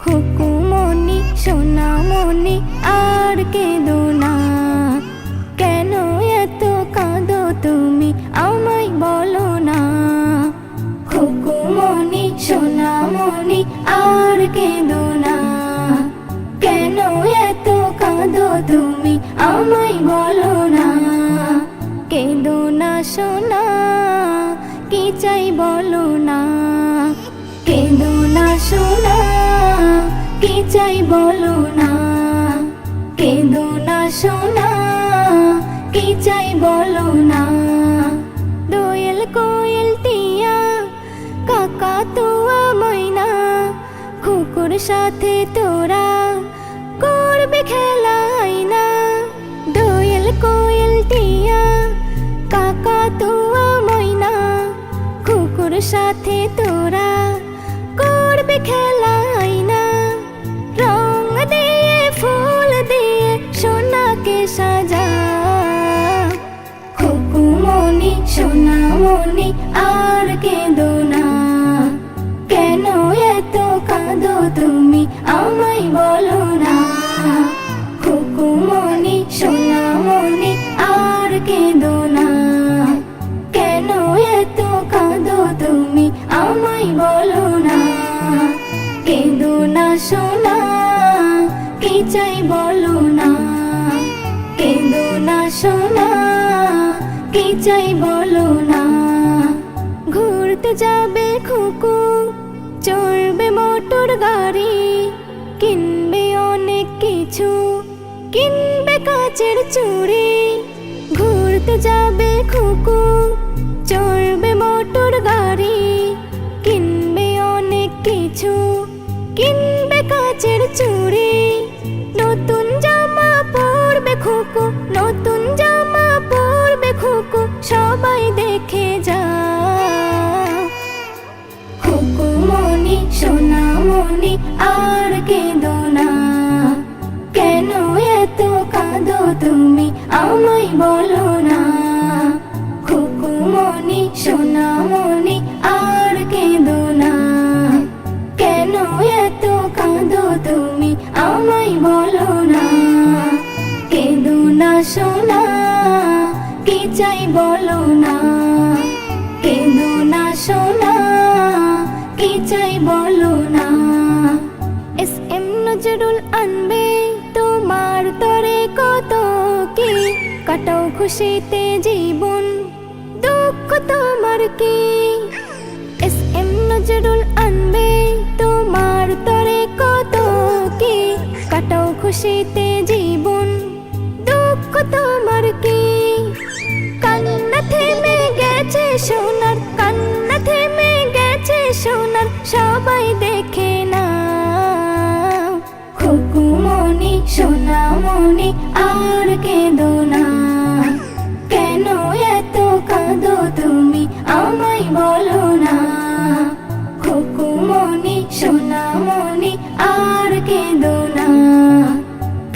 খুকুমনি সোনামনি আর কেঁদো না, কেন এত কাঁদো তুমি আমায় বলো না। খুকুমনি সোনামনি আর কেঁদো না, কেন এত কাঁদো তুমি আমায় বলো না। কেঁদো না সোনা, কি চাই বলো না। কেঁদো না সোনা, কি চাই বলো না। কেঁদো না সোনা, কি চাই বলো না। দোয়েল কোয়েল টিয়া কাকাতুয়া ময়না, কুকুর সাথে তোরা করবে খেলা আয়না। দোয়েল কোয়েল টিয়া কাকাতুয়া ময়না, কুকুর সাথে তোরা করবে খেলা আয়না। রং দিয়ে ফুল দিয়ে সোনাকে সাজা। খুকুমনি সোনামনি আর কেঁদো না, কেন এত কাঁদো তুমি আমায় বলো না। খুকুমনি সোনামনি আর কেঁদো না, কেন এত কাঁদো তুমি আমায় বলো না। কেঁদো না সোনা, কি চাই বলো না। কেঁদো না সোনা, কি চাই বলো না। ঘুরতে যাবে খুকু, চড়বে মোটর গাড়ি, কিনবে অনেক কিছু, কিনবে কাচের চুড়ি। ঘুরতে যাবে খুকু, চড়বে মোটর গাড়ি, কিনবে অনেক কিছু, কিনবে কাচের চুড়ি। নতুন জামা পরবে খুকু, নতুন জামা পরবে খুকু, সবাই দেখে যা। খুকুমনি সোনামনি আর কেঁদো না, কেন এত কাঁদো তুমি আমায় বলো না। খুকুমনি সোনামনি আর কেঁদো না, কেন এত কাঁদো তুমি আমায় বলো না। কেঁদো না সোনা, কি চাই বলো না। কেঁদো না সোনা, কি চাই বলো না। এস.এম. নজরুল আনবে তোমার তরে কত কি, কাটাও খুশিতে জীবন, দুঃখ তোমার কি। এস.এম. নজরুল আনবে তোমার তরে কত কি, কাটাও খুশিতে জীবন, দুঃখ তোমার কি। কান্না থেমে গেছে সোনার, কান্না থেমে গেছে সোনার, সবাই দেখে না। খুকুমনি সোনামনি আর কেঁদো না, কেন এত কাঁদো তুমি আমায় বলো না। খুকুমনি সোনামনি আর কেঁদো না,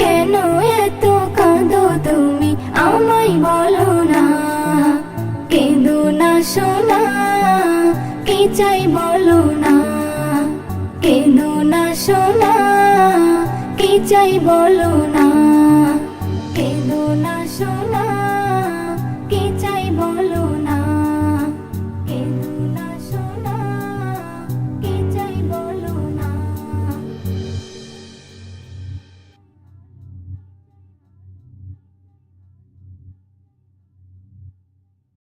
কেন এত কাঁদো তুমি আমায় বলো না। কেঁদো না সোনা, কি চাই বলো না। কেঁদো না সোনা, কি চাই বলো না।